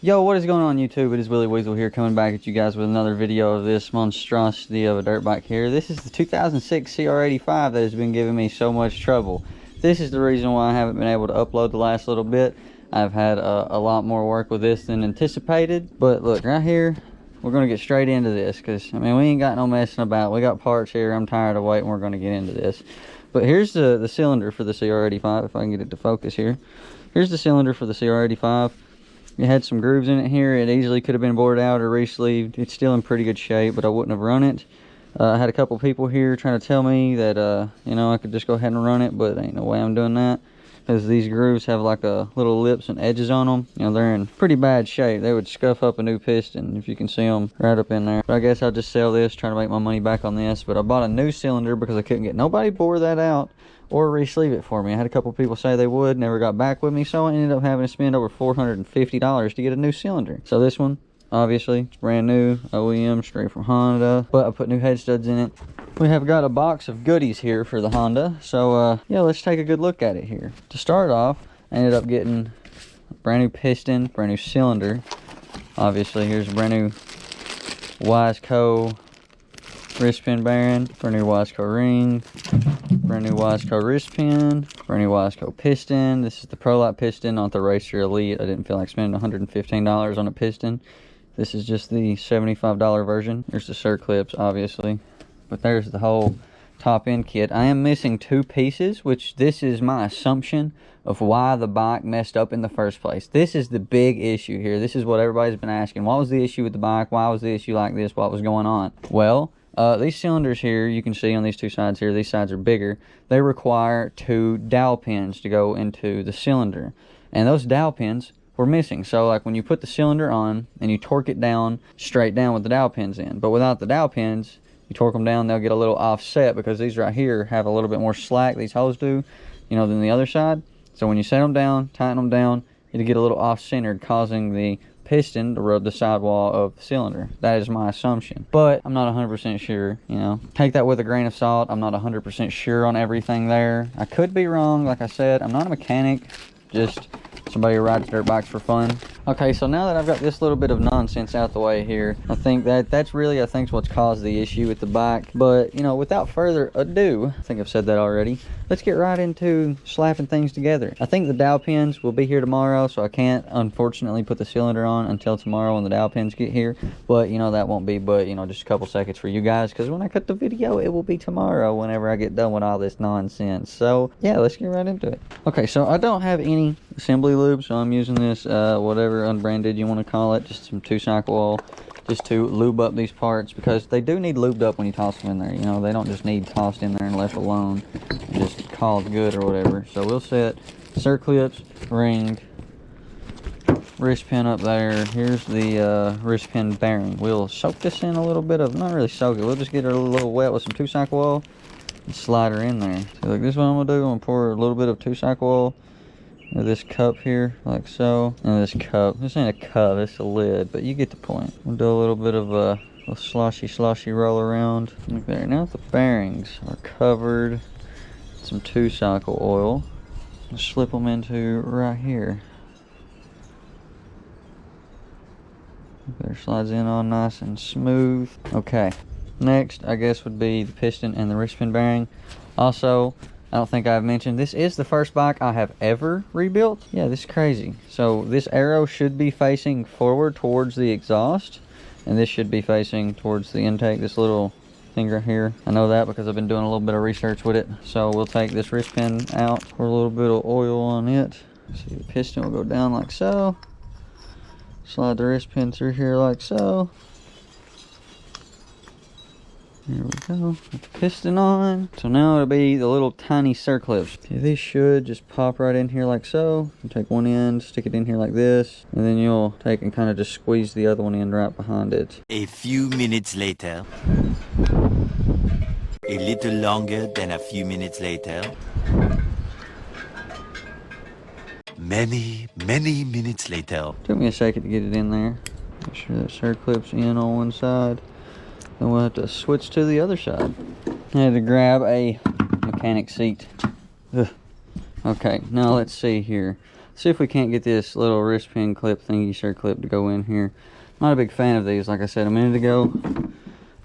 Yo, what is going on YouTube? It is Willie Weasel here, coming back at you guys with another video of this monstrosity of a dirt bike here. This is the 2006 CR85 that has been giving me so much trouble. This is the reason why I haven't been able to upload the last little bit. I've had a lot more work with this than anticipated. But look, right here, we're going to get straight into this because, I mean, we ain't got no messing about. We got parts here. I'm tired of waiting. We're going to get into this. But here's the cylinder for the CR85, if I can get it to focus here. Here's the cylinder for the CR85. It had some grooves in it here. It easily could have been bored out or re-sleeved. It's still in pretty good shape, but I wouldn't have run it. I had a couple people here trying to tell me that, you know, I could just go ahead and run it, but ain't no way I'm doing that. Because these grooves have like a little lips and edges on them. You know, they're in pretty bad shape. They would scuff up a new piston if you can see them right up in there. But I guess I'll just sell this, try to make my money back on this. But I bought a new cylinder because I couldn't get nobody bore that out or re-sleeve it for me. I had a couple people say they would, never got back with me, so I ended up having to spend over $450 to get a new cylinder. So this one, obviously, it's brand new, OEM, straight from Honda, but I put new head studs in it. We have got a box of goodies here for the Honda, so yeah, let's take a good look at it here. To start off, I ended up getting a brand new piston, brand new cylinder. Obviously, here's a brand new Wiseco wrist pin bearing, brand new Wiseco ring, brand new Wiseco wrist pin, brand new Wiseco piston. This is the Pro Light piston, not the Racer Elite. I didn't feel like spending $115 on a piston. This is just the $75 version. There's the circlips, obviously, but there's the whole top end kit. I am missing two pieces, which this is my assumption of why the bike messed up in the first place. This is the big issue here. This is what everybody's been asking. What was the issue with the bike? Why was the issue like this? What was going on? Well, these cylinders here, you can see on these two sides here, these sides are bigger. They require two dowel pins to go into the cylinder. And those dowel pins were missing. So like when you put the cylinder on and you torque it down, straight down with the dowel pins in. But without the dowel pins, you torque them down, they'll get a little offset because these right here have a little bit more slack, these holes do, you know, than the other side. So when you set them down, tighten them down, it'll get a little off-centered, causing the piston to rub the sidewall of the cylinder. That is my assumption, but I'm not 100% sure. You know, take that with a grain of salt. I'm not 100% sure on everything there. I could be wrong. Like I said, I'm not a mechanic, just somebody who rides dirt bikes for fun. Okay, so now that I've got this little bit of nonsense out the way here, I think that's really, I think, what's caused the issue with the bike. But, you know, without further ado, I think I've said that already, let's get right into slapping things together. I think the dowel pins will be here tomorrow, so I can't, unfortunately, put the cylinder on until tomorrow when the dowel pins get here. But, you know, that won't be but, you know, just a couple seconds for you guys, because when I cut the video, it will be tomorrow whenever I get done with all this nonsense. So, yeah, let's get right into it. Okay, so I don't have any assembly lube, so I'm using this, whatever unbranded you want to call it, just some 2-cycle oil, just to lube up these parts, because they do need lubed up when you toss them in there. You know, they don't just need tossed in there and left alone and just called good or whatever. So we'll set circlips, ringed, wrist pin up there. Here's the wrist pin bearing. We'll soak this in a little bit of, not really soak it, we'll just get it a little wet with some 2-cycle oil and slide her in there. So look, this is what I'm gonna do. I'm gonna pour a little bit of 2-cycle oil in this cup here, like so. And this cup, this ain't a cup, it's a lid, but you get the point. We'll do a little bit of a sloshy roll around. Look there. Now the bearings are covered with some 2-cycle oil. I'll slip them into right here. There, slides in all nice and smooth. Okay, next I guess would be the piston and the wrist pin bearing. Also, I don't think I've mentioned, this is the first bike I have ever rebuilt. Yeah, this is crazy. So this arrow should be facing forward towards the exhaust, and this should be facing towards the intake, this little thing right here. I know that because I've been doing a little bit of research with it. So we'll take this wrist pin out, pour a little bit of oil on it. See, the piston will go down like so. Slide the wrist pin through here like so. There we go, put the piston on. So now it'll be the little tiny circlips. Okay, these should just pop right in here like so. You take one end, stick it in here like this, and then you'll take and kind of just squeeze the other one in right behind it. A few minutes later. A little longer than a few minutes later. Many minutes later. Took me a second to get it in there. Make sure that circlip's in on one side. Then we'll have to switch to the other side. I had to grab a mechanic seat. Ugh. Okay, now let's see here. See if we can't get this little wrist pin clip thingy shirt clip to go in here. Not a big fan of these, like I said a minute ago.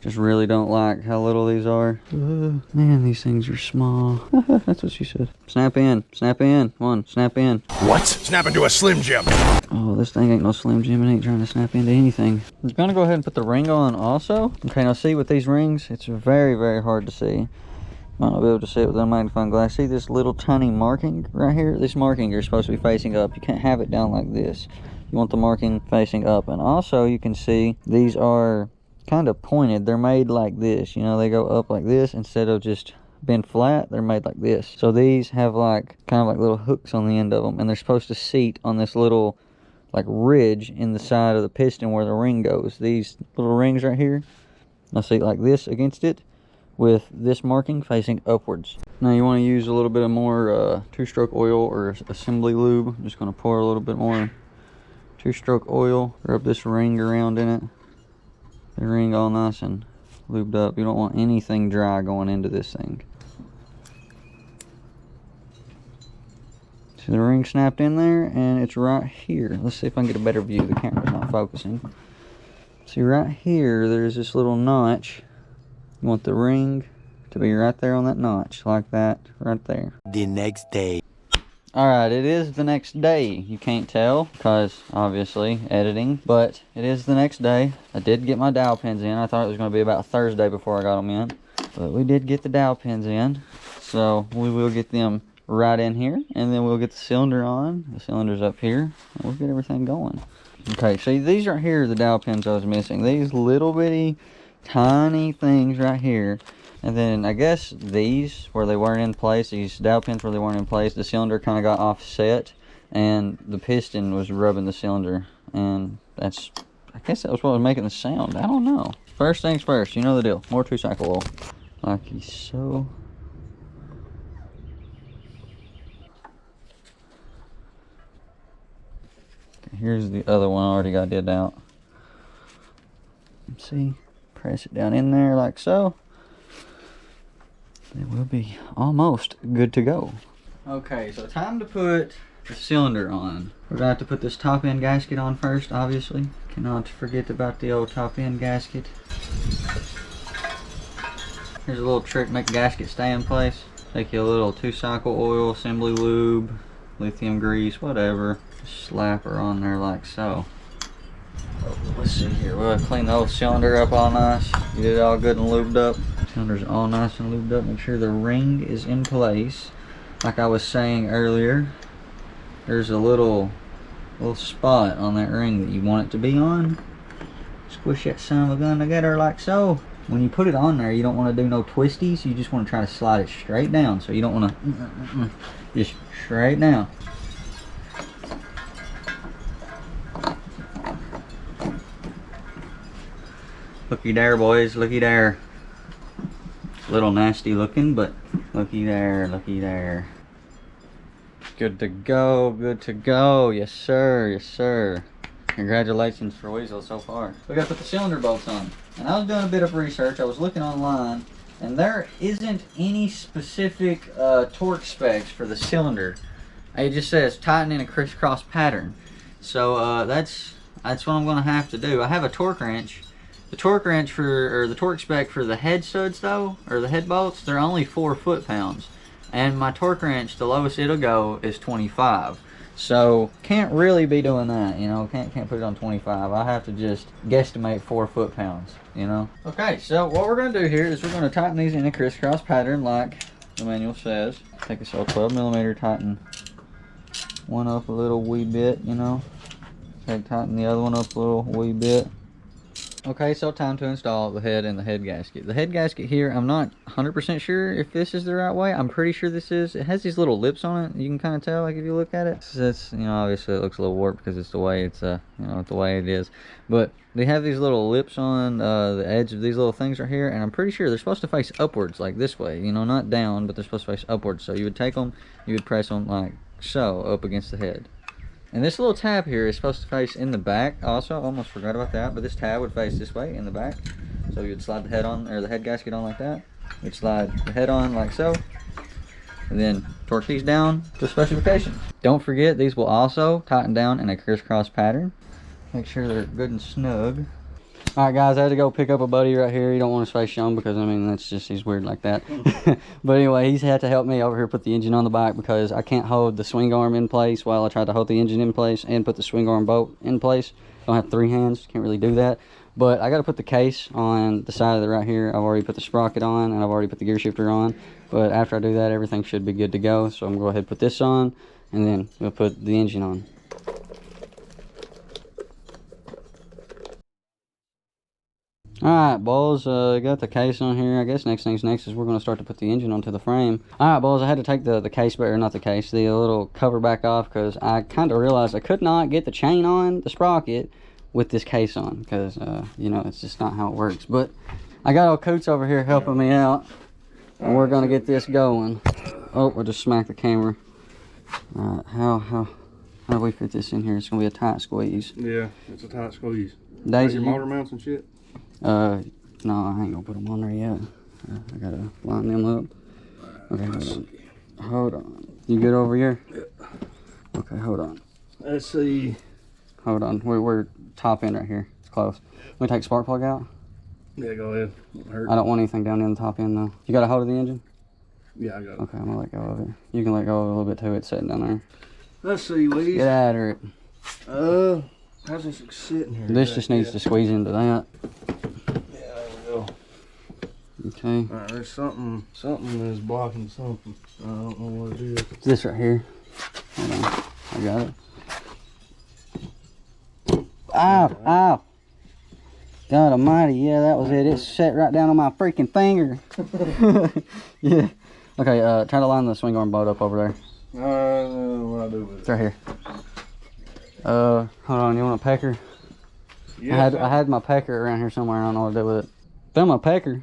Just really don't like how little these are. Man, these things are small. That's what she said. Snap in, snap in. Come on, snap in. What? Snap into a Slim Jim. Oh, this thing ain't no Slim Jim. It ain't trying to snap into anything. I'm gonna go ahead and put the ring on also. Okay, now see with these rings, it's very, very hard to see. Might not be able to see it with a magnifying glass. See this little tiny marking right here? This marking is supposed to be facing up. You can't have it down like this. You want the marking facing up. And also you can see these are kind of pointed. They're made like this, you know, they go up like this instead of just bent flat. They're made like this. So these have like kind of like little hooks on the end of them, and they're supposed to seat on this little like ridge in the side of the piston where the ring goes. These little rings right here, they'll seat like this against it with this marking facing upwards. Now you want to use a little bit of more two-stroke oil or assembly lube. I'm just going to pour a little bit more two-stroke oil, rub this ring around in it. The ring all nice and lubed up. You don't want anything dry going into this thing. See the ring snapped in there, and it's right here. Let's see if I can get a better view. The camera's not focusing. See right here, there's this little notch. You want the ring to be right there on that notch, like that, right there. The next day. Alright, it is the next day. You can't tell because obviously editing, but it is the next day. I did get my dowel pins in. I thought it was going to be about Thursday before I got them in, but we did get the dowel pins in, so we will get them right in here, and then we'll get the cylinder on. The cylinder's up here, and we'll get everything going. Okay, so these right here are the dowel pins I was missing. These little bitty tiny things right here. And then I guess these where they weren't in place, these dowel pins where they weren't in place, the cylinder kind of got offset and the piston was rubbing the cylinder, and that's, I guess that was what was making the sound. I don't know. First things first, you know the deal. More 2-cycle oil. Like so. Okay, here's the other one I already got did out. See, press it down in there like so. It will be almost good to go. Okay, so time to put the cylinder on. We're gonna have to put this top end gasket on first, obviously. Cannot forget about the old top end gasket. Here's a little trick, make the gasket stay in place. Take you a little 2-cycle oil, assembly lube, lithium grease, whatever. Just slap her on there like so. Let's see here, we'll clean the old cylinder up all nice. Get it all good and lubed up. Cylinder's all nice and lubed up. Make sure the ring is in place. Like I was saying earlier, there's a little spot on that ring that you want it to be on. Squish that son of a gun together like so. When you put it on there, you don't want to do no twisties. You just want to try to slide it straight down. So you don't want to just straight down. Looky there, boys, looky there. A little nasty looking, but looky there, looky there. Good to go, good to go. Yes sir, yes sir. Congratulations for Weasel so far. We got to put the cylinder bolts on. And I was doing a bit of research. I was looking online, and there isn't any specific torque specs for the cylinder. It just says tighten in a crisscross pattern. So that's what I'm gonna have to do. I have a torque wrench. The torque wrench for, or the torque spec for the head studs though, or the head bolts, they're only 4 foot-pounds. And my torque wrench, the lowest it'll go is 25. So can't really be doing that, you know, can't put it on 25. I have to just guesstimate 4 foot-pounds, you know. Okay, so what we're gonna do here is we're gonna tighten these in a crisscross pattern like the manual says. Take this old 12mm, tighten one up a little wee bit, you know. Tighten the other one up a little wee bit. Okay, so time to install the head and the head gasket. The head gasket here, I'm not 100% sure if this is the right way. I'm pretty sure this is. It has these little lips on it. You can kind of tell, like, if you look at it. It's, you know, obviously it looks a little warped because it's the way it's, you know, the way it is. But they have these little lips on the edge of these little things right here, and I'm pretty sure they're supposed to face upwards, like this way. You know, not down, but they're supposed to face upwards. So you would take them, you would press them like so, up against the head. And this little tab here is supposed to face in the back also. Almost forgot about that, but this tab would face this way in the back. So you'd slide the head on, or the head gasket on like that. You'd slide the head on like so. and then torque these down to specifications. Don't forget, these will also tighten down in a crisscross pattern. Make sure they're good and snug. All right, guys, I had to go pick up a buddy right here. You don't want his face shown because, I mean, that's just, he's weird like that. But anyway, he's had to help me over here put the engine on the bike because I can't hold the swing arm in place while I try to hold the engine in place and put the swing arm bolt in place. Don't have 3 hands, can't really do that. But I got to put the case on the side of it right here. I've already put the sprocket on and I've already put the gear shifter on. But after I do that, everything should be good to go. So I'm going to go ahead and put this on and then we'll put the engine on. Alright, boys, got the case on here. I guess next thing's next is we're going to start to put the engine onto the frame. Alright, boys, I had to take the case back, or not the case, the little cover back off because I kind of realized I could not get the chain on the sprocket with this case on because, you know, it's just not how it works. But I got old Coots over here helping me out and we're going to get this going. Oh, I just smacked the camera. Alright, how do we fit this in here? It's going to be a tight squeeze. Yeah, it's a tight squeeze. Daisy, your motor mounts and shit? No, I ain't gonna put them on there yet. I gotta line them up. Okay, hold on. You good over here? Yeah. Okay, hold on. Let's see. Hold on. We're top end right here. It's close. We take spark plug out? Yeah, go ahead. I don't want anything down in the top end though. You got a hold of the engine? Yeah, I got it. Okay, I'm gonna let go of it. You can let go of it a little bit too. It's sitting down there. Let's see, Lee. Get after it. How's this sitting here? This just needs to squeeze into that. Yeah, there we go. Okay. Alright, there's something is blocking something. I don't know what it is. It's this right here. Hold on. I got it. Ow! Ow! God almighty, yeah, that was it. It set right down on my freaking finger. Yeah. Okay, try to line the swing arm bolt up over there. What I do with it? It's right here. Hold on, you want a pecker? Yes, I had my pecker around here somewhere. I don't know what to do with it. Found my pecker.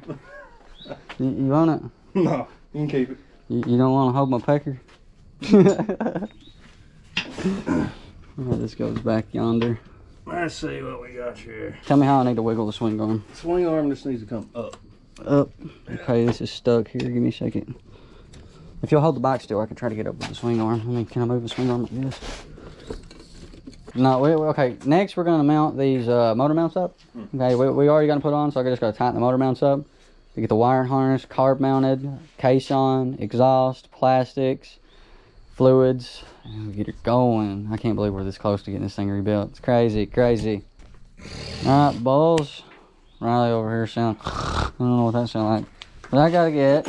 You want it? No, you can keep it. You don't want to hold my pecker? Alright, this goes back yonder. Let's see what we got here. Tell me how I need to wiggle the swing arm. Swing arm just needs to come up. Up. Okay, this is stuck here. Give me a second. If you'll hold the bike still, I can try to get up with the swing arm. I mean, can I move the swing arm like this? No, okay, next we're going to mount these motor mounts up. Okay, we already got them put on, so I just got to tighten the motor mounts up. To get the wiring harness, carb mounted, case on, exhaust, plastics, fluids, and get it going. I can't believe we're this close to getting this thing rebuilt. It's crazy, crazy. Alright, bulls. Riley over here sound, I don't know what that sound like. But I got to get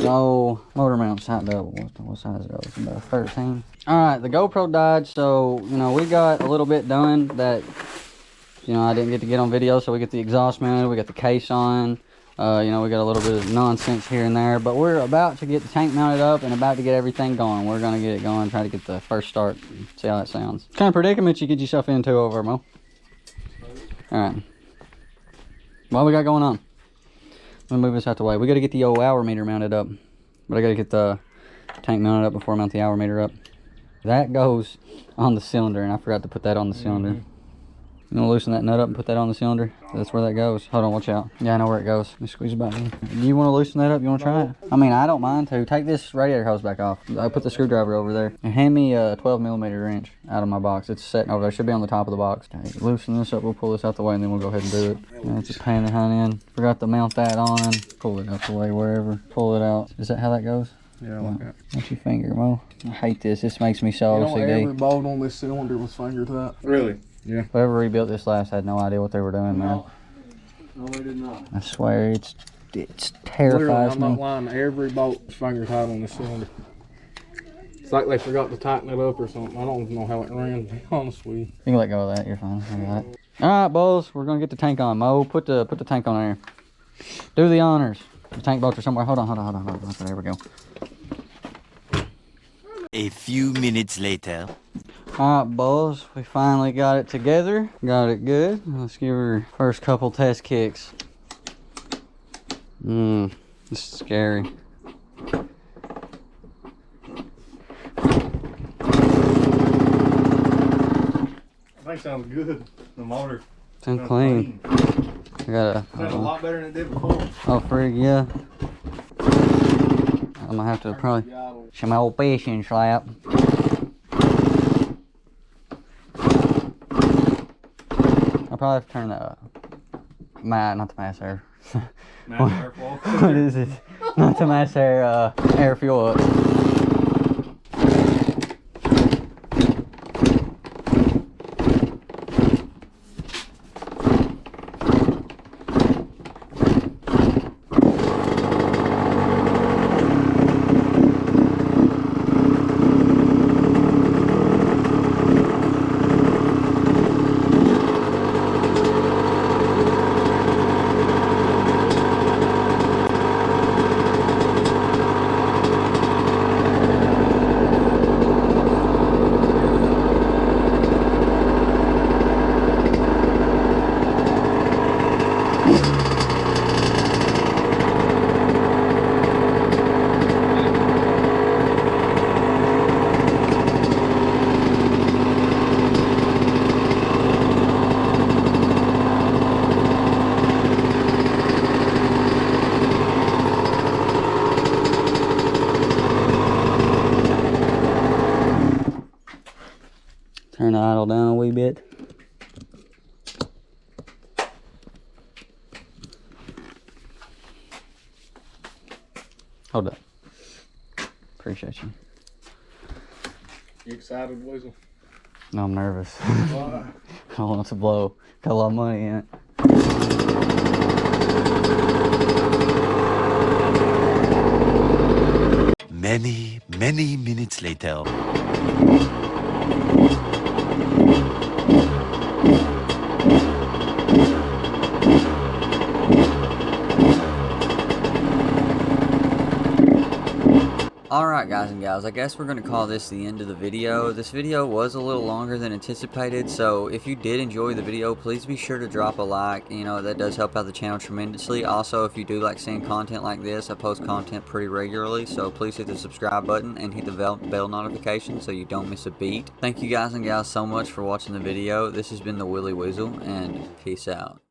no motor mounts tightened up. What size is it? About 13. Alright, the GoPro died, so, you know, we got a little bit done that, you know, I didn't get on video, so we get the exhaust mounted, we got the case on, you know, we got a little bit of nonsense here and there, but we're about to get the tank mounted up and about to get everything going. We're going to get it going, try to get the first start, see how that sounds. What kind of predicament you get yourself into over, Mo? Alright. What we got going on? Let me move this out the way. We got to get the old hour meter mounted up, but I got to get the tank mounted up before I mount the hour meter up. That goes on the cylinder, and I forgot to put that on the cylinder. You want to loosen that nut up and put that on the cylinder? That's where that goes. Hold on, watch out. Yeah, I know where it goes. Let me squeeze it back in. Do you want to loosen that up? You want to try it? I mean, I don't mind to. Take this radiator hose back off. I put the screwdriver over there. And hand me a 12mm wrench out of my box. It's sitting over there. It should be on the top of the box. Okay, loosen this up. We'll pull this out the way, and then we'll go ahead and do it. Yeah, it's a pain in the hind end. Forgot to mount that on. Pull it out the way wherever. Pull it out. Is that how that goes? Yeah, like that. What's your finger, Mo? I hate this. This makes me so OCD. Every bolt on this cylinder was finger tight. Really? Yeah. Whoever rebuilt this last had no idea what they were doing, man. No, they did not. I swear, it terrifies I'm me. not lying. Every bolt is finger tight on this cylinder. It's like they forgot to tighten it up or something. I don't know how it ran, to be honest with you. You can let go of that. You're fine. I got it. All right, boys. We're going to get the tank on. Mo, put the tank on there. Do the honors. The tank bolts are somewhere. Hold on. Okay, there we go. A few minutes later. Alright, boys, we finally got it together. Got it good. Let's give her first couple test kicks. This is scary. That sounds good. The motor. Sounds clean. I got Sounds a lot better than it did before. Oh, frig, yeah. I I'm gonna have to probably show my old fishing slap. I'll probably have to turn the not the mass air. What is it? Not the mass air, air fuel up. Turn the idle down a wee bit. Hold up. Appreciate you. You excited, Weasel? No, I'm nervous. Why? I don't want it to blow. Got a lot of money in it. Many minutes later. Alright guys and gals, I guess we're going to call this the end of the video. This video was a little longer than anticipated, so if you did enjoy the video, please be sure to drop a like. You know, that does help out the channel tremendously. Also, if you do like seeing content like this, I post content pretty regularly, so please hit the subscribe button and hit the bell notification so you don't miss a beat. Thank you guys and gals so much for watching the video. This has been the Willy Weasel, and peace out.